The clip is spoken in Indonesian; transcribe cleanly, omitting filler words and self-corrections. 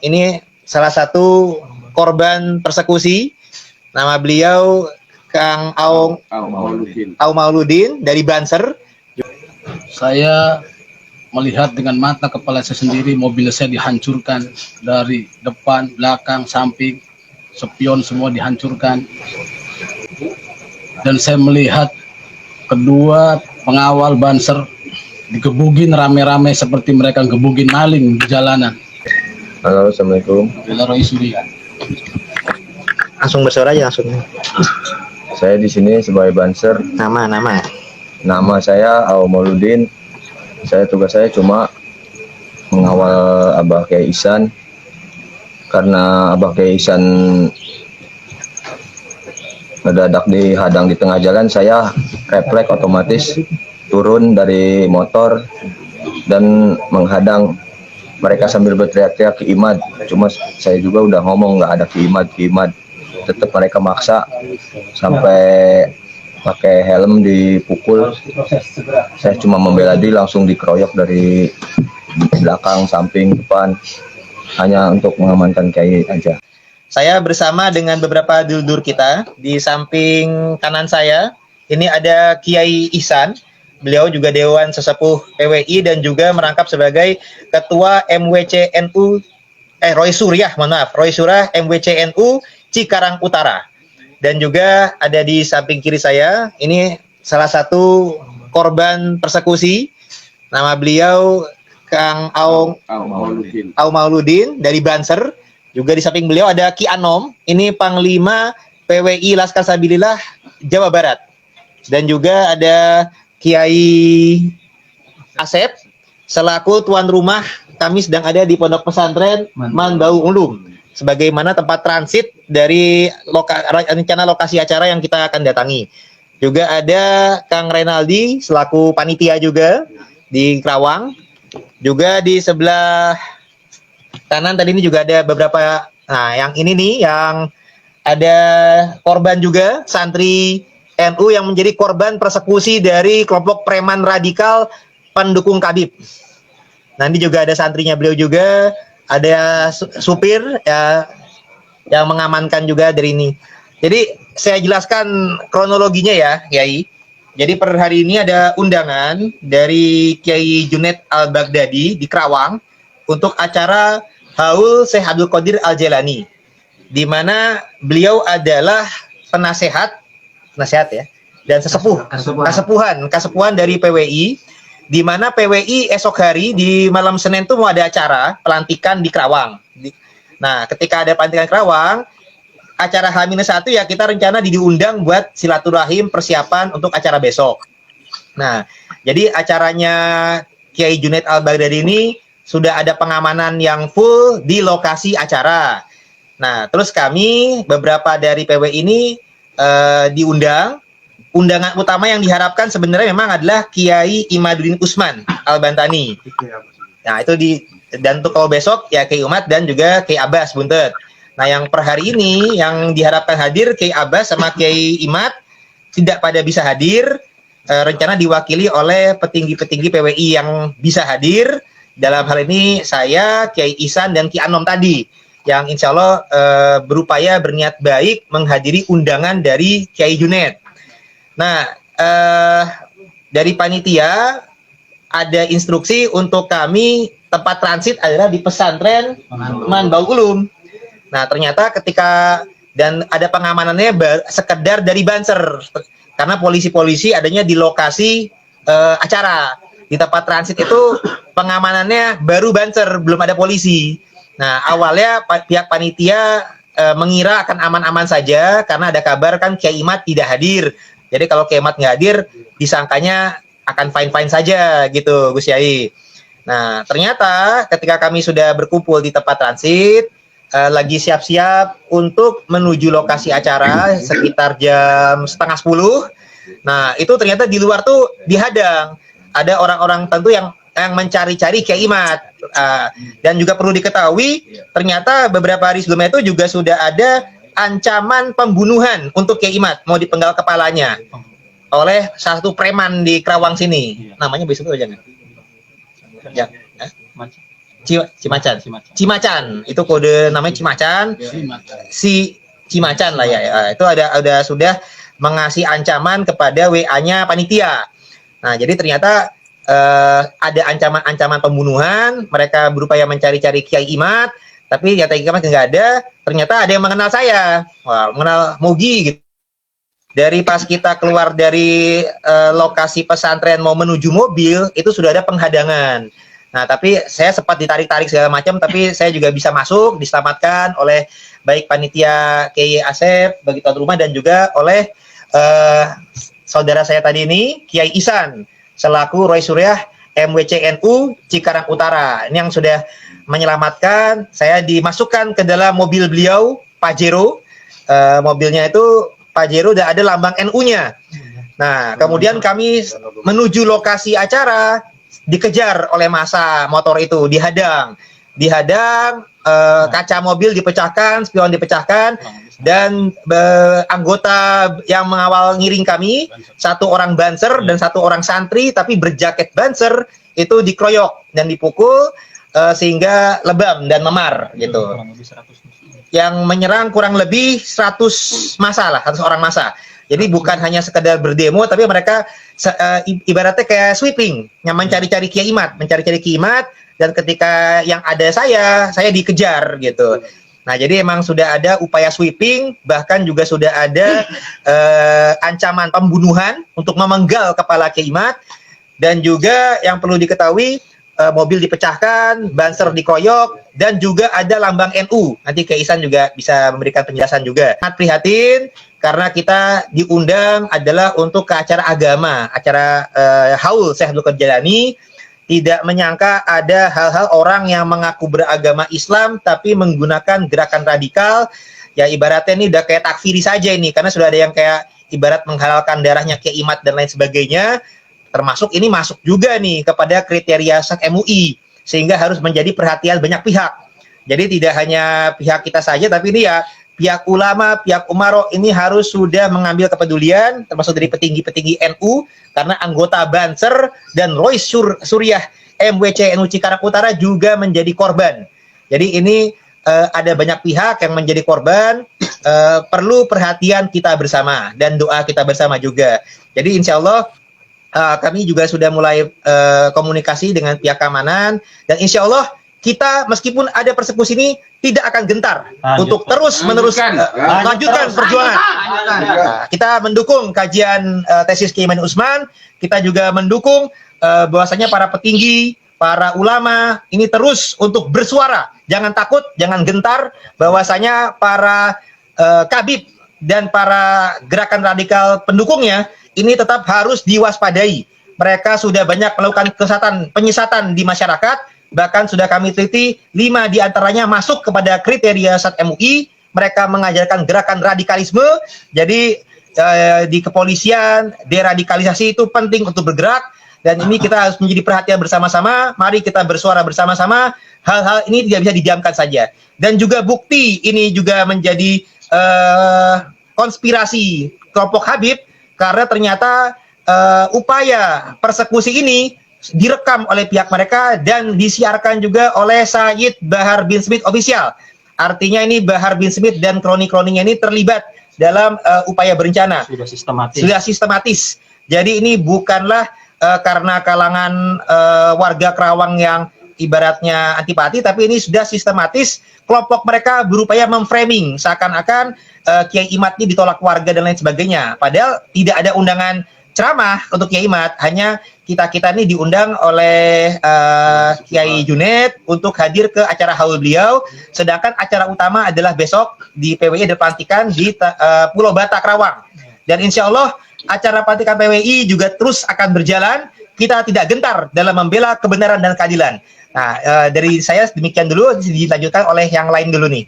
Ini salah satu korban persekusi. Nama beliau Kang Aung Mauludin dari Banser. Saya melihat dengan mata kepala saya sendiri mobil saya dihancurkan dari depan, belakang, samping, spion semua dihancurkan. Dan saya melihat kedua pengawal Banser digebugin rame-rame seperti mereka gebugin maling di jalanan. Halo, assalamualaikum. Roy Surya. Langsung bersuara aja langsung. Saya di sini sebagai Banser. Nama saya Aung Mauludin. Tugas saya cuma mengawal Abah Kiai Ihsan. Karena Abah Kiai Ihsan mendadak dihadang di tengah jalan, saya refleks otomatis turun dari motor dan menghadang mereka sambil berteriak-teriak Kiimad. Cuma saya juga udah ngomong nggak ada Kiimad. Tetap mereka maksa sampai pakai helm dipukul. Saya cuma membela diri, langsung dikeroyok dari belakang, samping, depan, hanya untuk mengamankan Kiai aja. Saya bersama dengan beberapa dulur kita. Di samping kanan saya ini ada Kiai Ihsan. Beliau juga Dewan Sesepuh PWI dan juga merangkap sebagai Ketua MWCNU Roy Surya MWCNU Cikarang Utara. Dan juga ada di samping kiri saya, ini salah satu korban persekusi. Nama beliau Kang Aung Mauludin dari Banser. Juga di samping beliau ada Ki Anom, ini Panglima PWI Laskar Sabilillah Jawa Barat. Dan juga ada Kiai Asep selaku tuan rumah, kami sedang ada di Pondok Pesantren Mandau Ulum sebagaimana tempat transit dari rencana lokasi acara yang kita akan datangi. Juga ada Kang Renaldi selaku panitia juga di Kerawang. Juga di sebelah kanan tadi ini juga ada beberapa. Nah, yang ini nih yang ada korban juga santri NU yang menjadi korban persekusi dari kelompok preman radikal pendukung Khabib. Nanti juga ada santrinya beliau juga, ada supir ya yang mengamankan juga dari ini. Jadi saya jelaskan kronologinya ya, Kiai. Jadi per hari ini ada undangan dari Kiai Junaid Al-Baghdadi di Kerawang untuk acara Haul Syekh Abdul Qadir Al-Jailani, di mana beliau adalah penasehat ya, dan kasepuhan dari PWI, di mana PWI esok hari di malam Senin itu mau ada acara pelantikan di Kerawang. Nah, ketika ada pelantikan Kerawang, acara H-1 ya kita rencana diundang buat silaturahim persiapan untuk acara besok. Nah, jadi acaranya Kiai Junaid Al-Baghdadi ini sudah ada pengamanan yang full di lokasi acara. Nah, terus kami beberapa dari PWI ini diundang. Undangan utama yang diharapkan sebenarnya memang adalah Kiai Imaduddin Usman Al-Bantani. Nah, itu dan untuk kalau besok ya Kiai Umat dan juga Kiai Abbas Buntet. Nah, yang per hari ini yang diharapkan hadir Kiai Abbas sama Kiai Imat tidak pada bisa hadir. Rencana diwakili oleh petinggi-petinggi PWI yang bisa hadir. Dalam hal ini saya, Kiai Ihsan dan Ki Anom tadi yang insya Allah berupaya berniat baik menghadiri undangan dari Kiai Junaid. Nah, dari panitia ada instruksi untuk kami tempat transit adalah di pesantren Mandau Ulum. Nah, ternyata ketika dan ada pengamanannya sekedar dari Banser karena polisi-polisi adanya di lokasi acara. Di tempat transit itu pengamanannya baru Banser, belum ada polisi. Nah, awalnya pihak panitia mengira akan aman-aman saja karena ada kabar kan Kiai Imat tidak hadir. Jadi kalau Kiai Imat nggak hadir, disangkanya akan fine-fine saja gitu, Gus Yai. Nah, ternyata ketika kami sudah berkumpul di tempat transit, lagi siap-siap untuk menuju lokasi acara sekitar jam 9:30. Nah, itu ternyata di luar tuh dihadang. Ada orang-orang tentu yang mencari-cari Kiai Imat. Dan juga perlu diketahui, ternyata beberapa hari sebelumnya itu juga sudah ada ancaman pembunuhan untuk Kiai Imat, mau dipenggal kepalanya oleh satu preman di Kerawang sini. Namanya besok itu jangan. Ya. Cimacan. Cimacan. Itu kode namanya Cimacan. Si Cimacan lah ya. Itu ada sudah mengasih ancaman kepada WA-nya panitia. Nah, jadi ternyata ada ancaman-ancaman pembunuhan, mereka berupaya mencari-cari Kiai Imad, tapi ternyata Kiai Imad nggak ada. Ternyata ada yang mengenal saya, mengenal Mugi gitu. Dari pas kita keluar dari lokasi pesantren mau menuju mobil, itu sudah ada penghadangan. Nah, tapi saya sempat ditarik-tarik segala macam, tapi saya juga bisa masuk, diselamatkan oleh baik panitia Kiai Asep, bagi tuan rumah, dan juga oleh saudara saya tadi ini, Kiai Ihsan, selaku Roy Suryah MWCNU Cikarang Utara. Ini yang sudah menyelamatkan. Saya dimasukkan ke dalam mobil beliau, Pajero. Mobilnya itu Pajero, dan ada lambang NU-nya. Nah, kemudian kami menuju lokasi acara, dikejar oleh massa motor itu, dihadang, kaca mobil dipecahkan, spion dipecahkan, dan anggota yang mengawal ngiring kami, satu orang banser dan satu orang santri tapi berjaket banser, itu dikeroyok dan dipukul sehingga lebam dan memar gitu. Yang menyerang kurang lebih 100 massa lah, 100 orang massa. Jadi bukan hanya sekedar berdemo, tapi mereka ibaratnya kayak sweeping, yang mencari-cari Kiai Imad, dan ketika yang ada saya dikejar gitu. Nah, jadi emang sudah ada upaya sweeping, bahkan juga sudah ada ancaman pembunuhan untuk memenggal kepala Kiai Imad, dan juga yang perlu diketahui, mobil dipecahkan, banser dikeroyok, dan juga ada lambang NU. Nanti Kiai Ihsan juga bisa memberikan penjelasan juga. Sangat prihatin, karena kita diundang adalah untuk ke acara agama, acara haul Syekh Abdul Qadir Jailani. Tidak menyangka ada hal-hal orang yang mengaku beragama Islam tapi menggunakan gerakan radikal. Ya ibaratnya ini udah kayak takfiri saja ini, karena sudah ada yang kayak ibarat menghalalkan darahnya Kiai Imad dan lain sebagainya. Termasuk ini masuk juga nih kepada kriteria SAK MUI, sehingga harus menjadi perhatian banyak pihak. Jadi tidak hanya pihak kita saja, tapi ini ya pihak ulama, pihak umaro ini harus sudah mengambil kepedulian, termasuk dari petinggi-petinggi NU, karena anggota Banser dan Roy Suryah MWCNU Cikarang Utara juga menjadi korban. Jadi ini ada banyak pihak yang menjadi korban, perlu perhatian kita bersama dan doa kita bersama juga. Jadi insya Allah kami juga sudah mulai komunikasi dengan pihak keamanan, dan insya Allah kita meskipun ada persekusi ini tidak akan gentar untuk terus meneruskan lanjutkan perjuangan. Kita mendukung kajian tesis Kiai Iman Usman, kita juga mendukung bahwasanya para petinggi, para ulama ini terus untuk bersuara, jangan takut, jangan gentar, bahwasanya para kabib dan para gerakan radikal pendukungnya ini tetap harus diwaspadai. Mereka sudah banyak melakukan penyesatan di masyarakat. Bahkan sudah kami teliti 5 diantaranya masuk kepada kriteria SAT MUI. Mereka mengajarkan gerakan radikalisme. Jadi di kepolisian, deradikalisasi itu penting untuk bergerak. Dan ini kita harus menjadi perhatian bersama-sama. Mari kita bersuara bersama-sama. Hal-hal ini tidak bisa didiamkan saja. Dan juga bukti ini juga menjadi konspirasi kelompok Habib. Karena ternyata upaya persekusi ini direkam oleh pihak mereka dan disiarkan juga oleh Sayyid Bahar bin Smith Official. Artinya ini Bahar bin Smith dan kroni-kroninya ini terlibat dalam upaya berencana. Sudah sistematis. Jadi ini bukanlah karena kalangan warga Kerawang yang ibaratnya antipati, tapi ini sudah sistematis. Kelompok mereka berupaya memframing seakan-akan Kiai Imad ini ditolak warga dan lain sebagainya. Padahal tidak ada undangan ceramah untuk Kiai Imad, hanya kita ini diundang oleh Kiai Junaid untuk hadir ke acara haul beliau, sedangkan acara utama adalah besok di PWI ada pelantikan di Pulau Bata Kerawang. Dan insya Allah acara pelantikan PWI juga terus akan berjalan. Kita tidak gentar dalam membela kebenaran dan keadilan. Nah, dari saya demikian dulu, dilanjutkan oleh yang lain dulu nih.